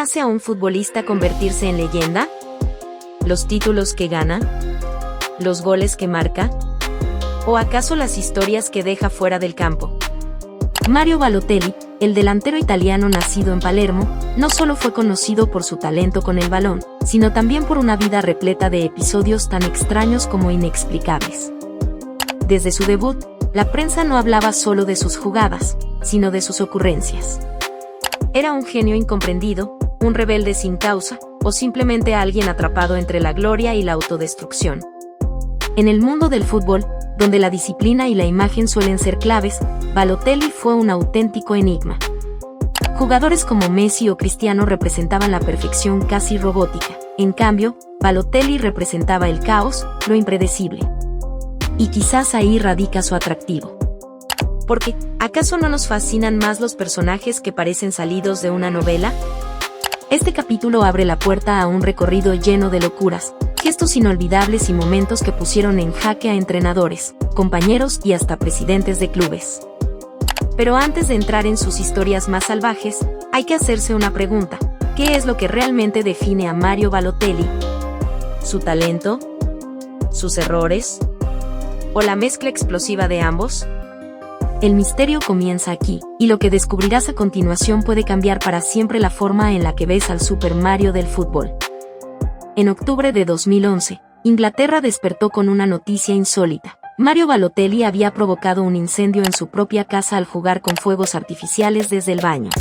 hace a un futbolista convertirse en leyenda? ¿Los títulos que gana? ¿Los goles que marca? ¿O acaso las historias que deja fuera del campo? Mario Balotelli, el delantero italiano nacido en Palermo, no solo fue conocido por su talento con el balón, sino también por una vida repleta de episodios tan extraños como inexplicables. Desde su debut, la prensa no hablaba solo de sus jugadas, sino de sus ocurrencias. Era un genio incomprendido, un rebelde sin causa, o simplemente alguien atrapado entre la gloria y la autodestrucción. En el mundo del fútbol, donde la disciplina y la imagen suelen ser claves, Balotelli fue un auténtico enigma. Jugadores como Messi o Cristiano representaban la perfección casi robótica. En cambio, Balotelli representaba el caos, lo impredecible. Y quizás ahí radica su atractivo. Porque, ¿acaso no nos fascinan más los personajes que parecen salidos de una novela? Este capítulo abre la puerta a un recorrido lleno de locuras, gestos inolvidables y momentos que pusieron en jaque a entrenadores, compañeros y hasta presidentes de clubes. Pero antes de entrar en sus historias más salvajes, hay que hacerse una pregunta: ¿qué es lo que realmente define a Mario Balotelli? ¿Su talento? ¿Sus errores? ¿O la mezcla explosiva de ambos? El misterio comienza aquí, y lo que descubrirás a continuación puede cambiar para siempre la forma en la que ves al Super Mario del fútbol. En octubre de 2011, Inglaterra despertó con una noticia insólita. Mario Balotelli había provocado un incendio en su propia casa al jugar con fuegos artificiales desde el baño.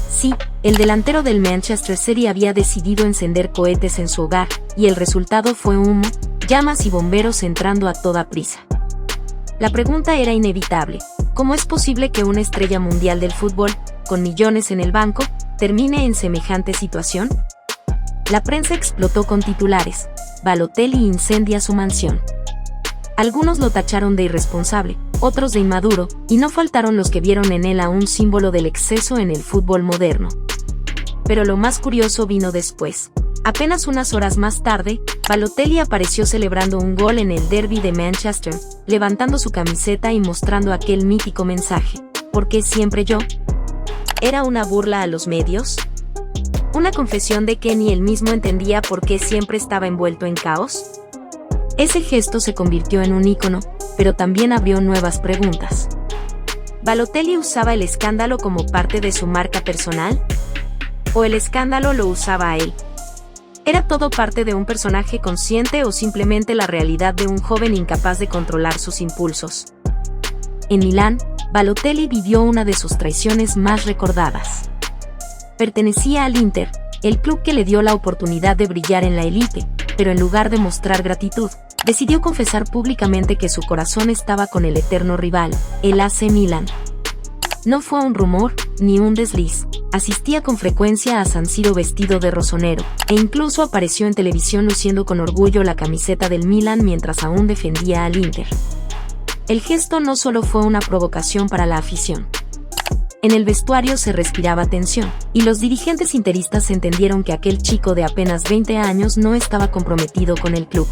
Sí, el delantero del Manchester City había decidido encender cohetes en su hogar, y el resultado fue humo, llamas y bomberos entrando a toda prisa. La pregunta era inevitable: ¿cómo es posible que una estrella mundial del fútbol, con millones en el banco, termine en semejante situación? La prensa explotó con titulares: Balotelli incendia su mansión. Algunos lo tacharon de irresponsable, otros de inmaduro, y no faltaron los que vieron en él a un símbolo del exceso en el fútbol moderno. Pero lo más curioso vino después. Apenas unas horas más tarde, Balotelli apareció celebrando un gol en el derbi de Manchester, levantando su camiseta y mostrando aquel mítico mensaje: ¿por qué siempre yo? ¿Era una burla a los medios? ¿Una confesión de que ni él mismo entendía por qué siempre estaba envuelto en caos? Ese gesto se convirtió en un ícono, pero también abrió nuevas preguntas. ¿Balotelli usaba el escándalo como parte de su marca personal? ¿O el escándalo lo usaba a él? ¿Era todo parte de un personaje consciente o simplemente la realidad de un joven incapaz de controlar sus impulsos? En Milán, Balotelli vivió una de sus traiciones más recordadas. Pertenecía al Inter, el club que le dio la oportunidad de brillar en la élite, pero en lugar de mostrar gratitud, decidió confesar públicamente que su corazón estaba con el eterno rival, el AC Milan. No fue un rumor, ni un desliz. Asistía con frecuencia a San Siro vestido de rosonero, e incluso apareció en televisión luciendo con orgullo la camiseta del Milan mientras aún defendía al Inter. El gesto no solo fue una provocación para la afición. En el vestuario se respiraba tensión, y los dirigentes interistas entendieron que aquel chico de apenas 20 años no estaba comprometido con el club.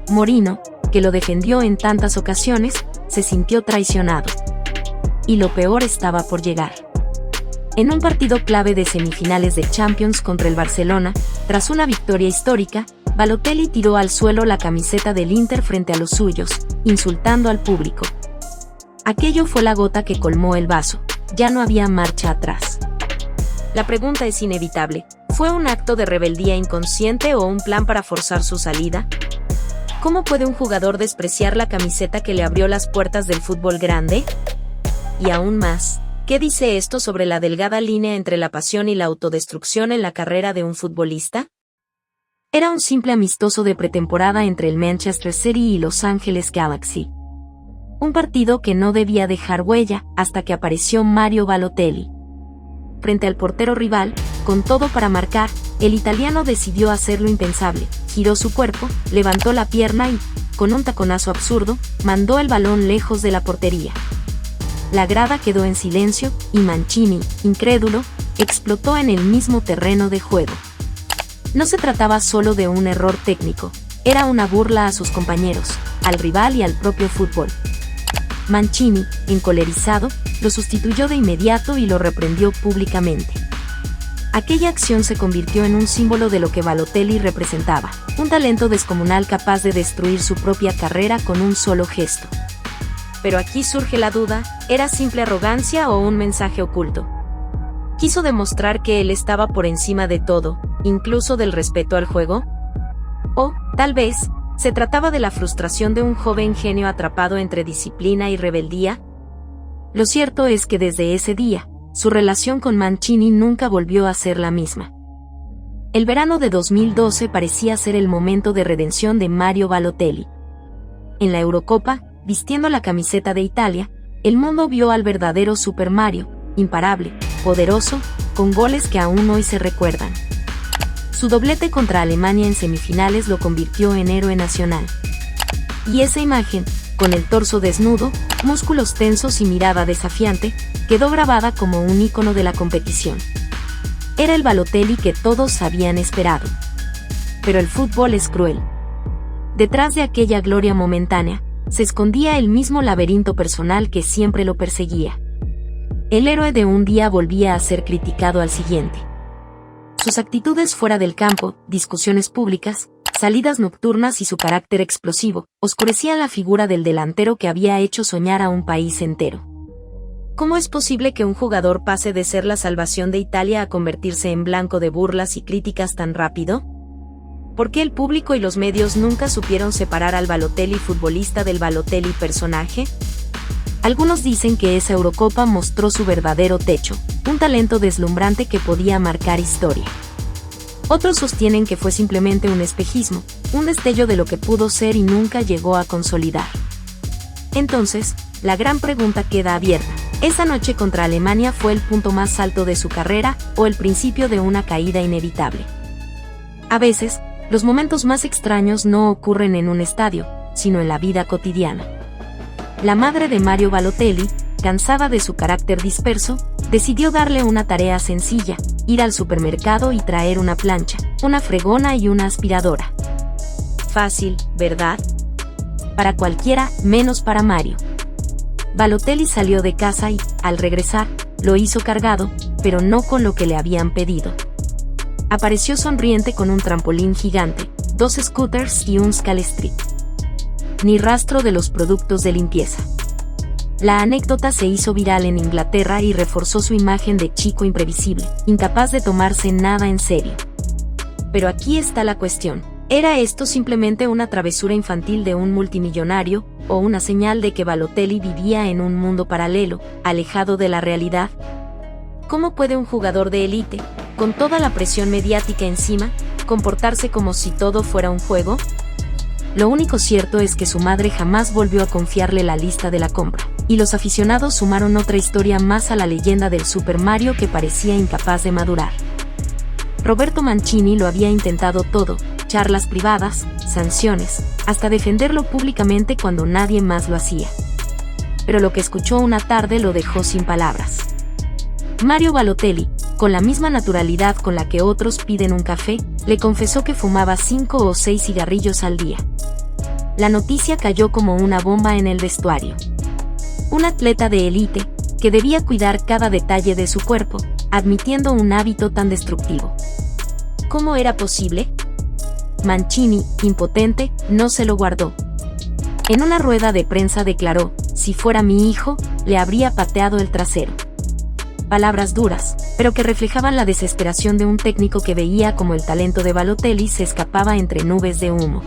Mourinho, que lo defendió en tantas ocasiones, se sintió traicionado. Y lo peor estaba por llegar. En un partido clave de semifinales de Champions contra el Barcelona, tras una victoria histórica, Balotelli tiró al suelo la camiseta del Inter frente a los suyos, insultando al público. Aquello fue la gota que colmó el vaso. Ya no había marcha atrás. La pregunta es inevitable: ¿fue un acto de rebeldía inconsciente o un plan para forzar su salida? ¿Cómo puede un jugador despreciar la camiseta que le abrió las puertas del fútbol grande? Y aún más, ¿qué dice esto sobre la delgada línea entre la pasión y la autodestrucción en la carrera de un futbolista? Era un simple amistoso de pretemporada entre el Manchester City y Los Ángeles Galaxy. Un partido que no debía dejar huella, hasta que apareció Mario Balotelli. Frente al portero rival, con todo para marcar, el italiano decidió hacer lo impensable: giró su cuerpo, levantó la pierna y, con un taconazo absurdo, mandó el balón lejos de la portería. La grada quedó en silencio, y Mancini, incrédulo, explotó en el mismo terreno de juego. No se trataba solo de un error técnico, era una burla a sus compañeros, al rival y al propio fútbol. Mancini, encolerizado, lo sustituyó de inmediato y lo reprendió públicamente. Aquella acción se convirtió en un símbolo de lo que Balotelli representaba, un talento descomunal capaz de destruir su propia carrera con un solo gesto. Pero aquí surge la duda, ¿era simple arrogancia o un mensaje oculto? ¿Quiso demostrar que él estaba por encima de todo, incluso del respeto al juego? O, tal vez, se trataba de la frustración de un joven genio atrapado entre disciplina y rebeldía. Lo cierto es que desde ese día, su relación con Mancini nunca volvió a ser la misma. El verano de 2012 parecía ser el momento de redención de Mario Balotelli. En la Eurocopa, vistiendo la camiseta de Italia, el mundo vio al verdadero Super Mario, imparable, poderoso, con goles que aún hoy se recuerdan. Su doblete contra Alemania en semifinales lo convirtió en héroe nacional. Y esa imagen, con el torso desnudo, músculos tensos y mirada desafiante, quedó grabada como un ícono de la competición. Era el Balotelli que todos habían esperado. Pero el fútbol es cruel. Detrás de aquella gloria momentánea, se escondía el mismo laberinto personal que siempre lo perseguía. El héroe de un día volvía a ser criticado al siguiente. Sus actitudes fuera del campo, discusiones públicas, salidas nocturnas y su carácter explosivo, oscurecían la figura del delantero que había hecho soñar a un país entero. ¿Cómo es posible que un jugador pase de ser la salvación de Italia a convertirse en blanco de burlas y críticas tan rápido? ¿Por qué el público y los medios nunca supieron separar al Balotelli futbolista del Balotelli personaje? Algunos dicen que esa Eurocopa mostró su verdadero techo, un talento deslumbrante que podía marcar historia. Otros sostienen que fue simplemente un espejismo, un destello de lo que pudo ser y nunca llegó a consolidar. Entonces, la gran pregunta queda abierta. ¿Esa noche contra Alemania fue el punto más alto de su carrera o el principio de una caída inevitable? A veces, los momentos más extraños no ocurren en un estadio, sino en la vida cotidiana. La madre de Mario Balotelli, cansada de su carácter disperso, decidió darle una tarea sencilla: ir al supermercado y traer una plancha, una fregona y una aspiradora. Fácil, ¿verdad? Para cualquiera, menos para Mario. Balotelli salió de casa y, al regresar, lo hizo cargado, pero no con lo que le habían pedido. Apareció sonriente con un trampolín gigante, 2 scooters y un Scalestri. Ni rastro de los productos de limpieza. La anécdota se hizo viral en Inglaterra y reforzó su imagen de chico imprevisible, incapaz de tomarse nada en serio. Pero aquí está la cuestión. ¿Era esto simplemente una travesura infantil de un multimillonario, o una señal de que Balotelli vivía en un mundo paralelo, alejado de la realidad? ¿Cómo puede un jugador de élite, con toda la presión mediática encima, comportarse como si todo fuera un juego? Lo único cierto es que su madre jamás volvió a confiarle la lista de la compra, y los aficionados sumaron otra historia más a la leyenda del Super Mario que parecía incapaz de madurar. Roberto Mancini lo había intentado todo: charlas privadas, sanciones, hasta defenderlo públicamente cuando nadie más lo hacía. Pero lo que escuchó una tarde lo dejó sin palabras. Mario Balotelli, con la misma naturalidad con la que otros piden un café, le confesó que fumaba 5 o 6 cigarrillos al día. La noticia cayó como una bomba en el vestuario. Un atleta de élite, que debía cuidar cada detalle de su cuerpo, admitiendo un hábito tan destructivo. ¿Cómo era posible? Mancini, impotente, no se lo guardó. En una rueda de prensa declaró: si fuera mi hijo, le habría pateado el trasero. Palabras duras, pero que reflejaban la desesperación de un técnico que veía como el talento de Balotelli se escapaba entre nubes de humo.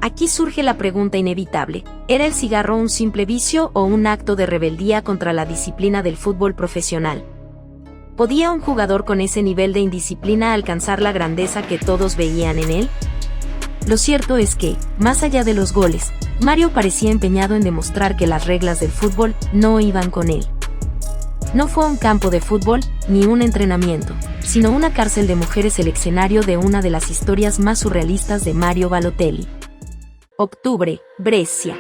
Aquí surge la pregunta inevitable: ¿era el cigarro un simple vicio o un acto de rebeldía contra la disciplina del fútbol profesional? ¿Podía un jugador con ese nivel de indisciplina alcanzar la grandeza que todos veían en él? Lo cierto es que, más allá de los goles, Mario parecía empeñado en demostrar que las reglas del fútbol no iban con él. No fue un campo de fútbol, ni un entrenamiento, sino una cárcel de mujeres, el escenario de una de las historias más surrealistas de Mario Balotelli. Octubre, Brescia.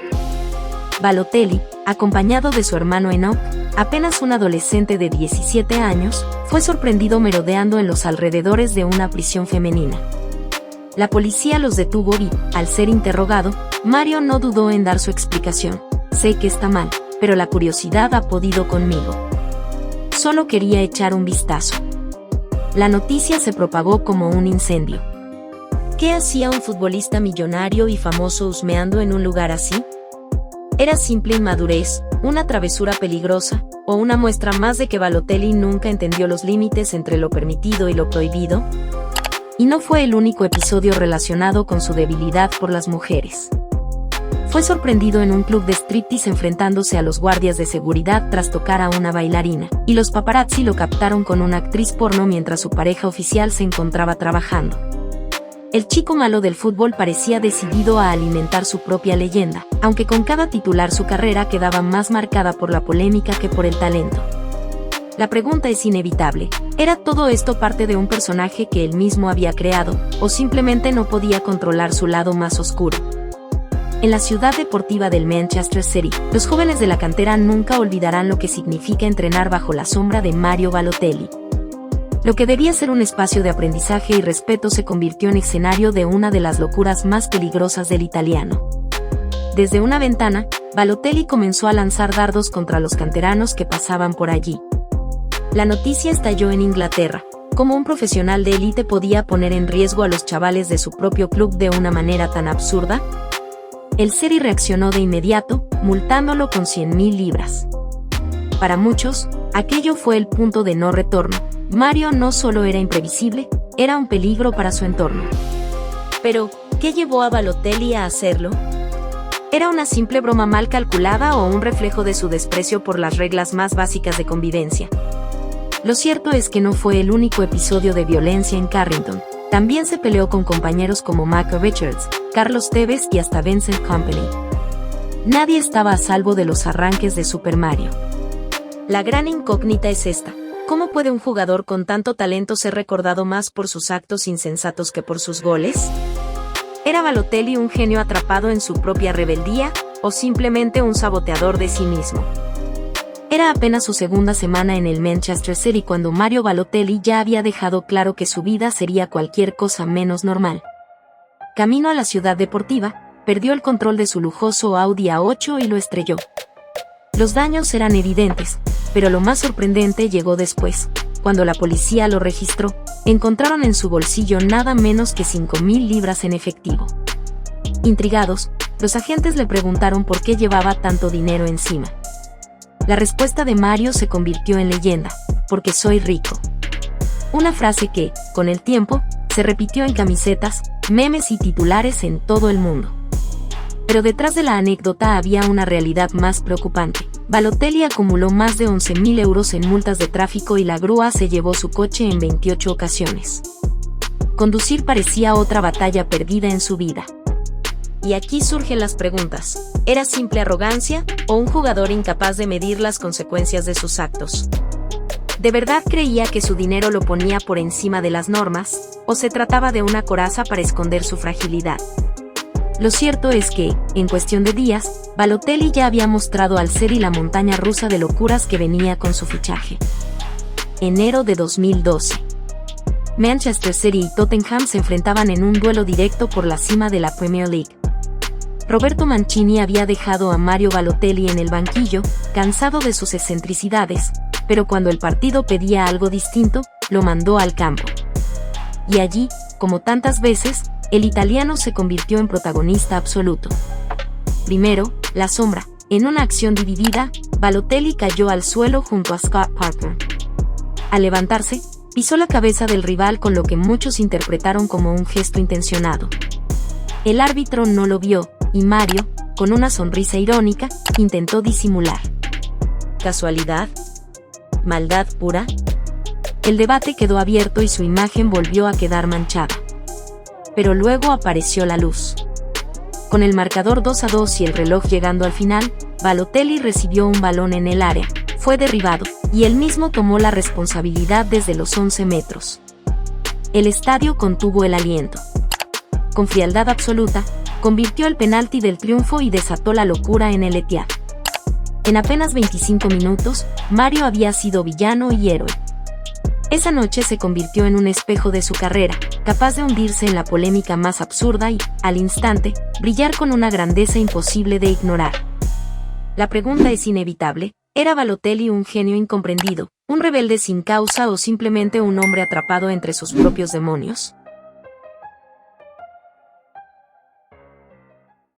Balotelli, acompañado de su hermano Enoch, apenas un adolescente de 17 años, fue sorprendido merodeando en los alrededores de una prisión femenina. La policía los detuvo y, al ser interrogado, Mario no dudó en dar su explicación: sé que está mal, pero la curiosidad ha podido conmigo. Solo quería echar un vistazo. La noticia se propagó como un incendio. ¿Qué hacía un futbolista millonario y famoso husmeando en un lugar así? ¿Era simple inmadurez, una travesura peligrosa, o una muestra más de que Balotelli nunca entendió los límites entre lo permitido y lo prohibido? Y no fue el único episodio relacionado con su debilidad por las mujeres. Fue sorprendido en un club de striptease enfrentándose a los guardias de seguridad tras tocar a una bailarina, y los paparazzi lo captaron con una actriz porno mientras su pareja oficial se encontraba trabajando. El chico malo del fútbol parecía decidido a alimentar su propia leyenda, aunque con cada titular su carrera quedaba más marcada por la polémica que por el talento. La pregunta es inevitable: ¿era todo esto parte de un personaje que él mismo había creado, o simplemente no podía controlar su lado más oscuro? En la ciudad deportiva del Manchester City, los jóvenes de la cantera nunca olvidarán lo que significa entrenar bajo la sombra de Mario Balotelli. Lo que debía ser un espacio de aprendizaje y respeto se convirtió en escenario de una de las locuras más peligrosas del italiano. Desde una ventana, Balotelli comenzó a lanzar dardos contra los canteranos que pasaban por allí. La noticia estalló en Inglaterra. ¿Cómo un profesional de élite podía poner en riesgo a los chavales de su propio club de una manera tan absurda? El City reaccionó de inmediato, multándolo con 100.000 libras. Para muchos, aquello fue el punto de no retorno. Mario no solo era imprevisible, era un peligro para su entorno. Pero, ¿qué llevó a Balotelli a hacerlo? ¿Era una simple broma mal calculada o un reflejo de su desprecio por las reglas más básicas de convivencia? Lo cierto es que no fue el único episodio de violencia en Carrington. También se peleó con compañeros como Mac Richards, Carlos Tevez y hasta Vincent Kompany. Nadie estaba a salvo de los arranques de Super Mario. La gran incógnita es esta: ¿cómo puede un jugador con tanto talento ser recordado más por sus actos insensatos que por sus goles? ¿Era Balotelli un genio atrapado en su propia rebeldía, o simplemente un saboteador de sí mismo? Era apenas su segunda semana en el Manchester City cuando Mario Balotelli ya había dejado claro que su vida sería cualquier cosa menos normal. Camino a la ciudad deportiva, perdió el control de su lujoso Audi A8 y lo estrelló. Los daños eran evidentes, pero lo más sorprendente llegó después. Cuando la policía lo registró, encontraron en su bolsillo nada menos que 5.000 libras en efectivo. Intrigados, los agentes le preguntaron por qué llevaba tanto dinero encima. La respuesta de Mario se convirtió en leyenda: porque soy rico. Una frase que, con el tiempo, se repitió en camisetas, memes y titulares en todo el mundo. Pero detrás de la anécdota había una realidad más preocupante. Balotelli acumuló más de 11.000 euros en multas de tráfico y la grúa se llevó su coche en 28 ocasiones. Conducir parecía otra batalla perdida en su vida. Y aquí surgen las preguntas: ¿era simple arrogancia, o un jugador incapaz de medir las consecuencias de sus actos? ¿De verdad creía que su dinero lo ponía por encima de las normas, o se trataba de una coraza para esconder su fragilidad? Lo cierto es que, en cuestión de días, Balotelli ya había mostrado al City la montaña rusa de locuras que venía con su fichaje. Enero de 2012. Manchester City y Tottenham se enfrentaban en un duelo directo por la cima de la Premier League. Roberto Mancini había dejado a Mario Balotelli en el banquillo, cansado de sus excentricidades, pero cuando el partido pedía algo distinto, lo mandó al campo. Y allí, como tantas veces, el italiano se convirtió en protagonista absoluto. Primero, la sombra. En una acción dividida, Balotelli cayó al suelo junto a Scott Parker. Al levantarse, pisó la cabeza del rival con lo que muchos interpretaron como un gesto intencionado. El árbitro no lo vio, y Mario, con una sonrisa irónica, intentó disimular. ¿Casualidad? ¿Maldad pura? El debate quedó abierto y su imagen volvió a quedar manchada. Pero luego apareció la luz. Con el marcador 2-2 y el reloj llegando al final, Balotelli recibió un balón en el área, fue derribado, y él mismo tomó la responsabilidad desde los 11 metros. El estadio contuvo el aliento. Con frialdad absoluta, convirtió el penalti del triunfo y desató la locura en el Etihad. En apenas 25 minutos, Mario había sido villano y héroe. Esa noche se convirtió en un espejo de su carrera, capaz de hundirse en la polémica más absurda y, al instante, brillar con una grandeza imposible de ignorar. La pregunta es inevitable: ¿era Balotelli un genio incomprendido, ¿Un rebelde sin causa o simplemente un hombre atrapado entre sus propios demonios?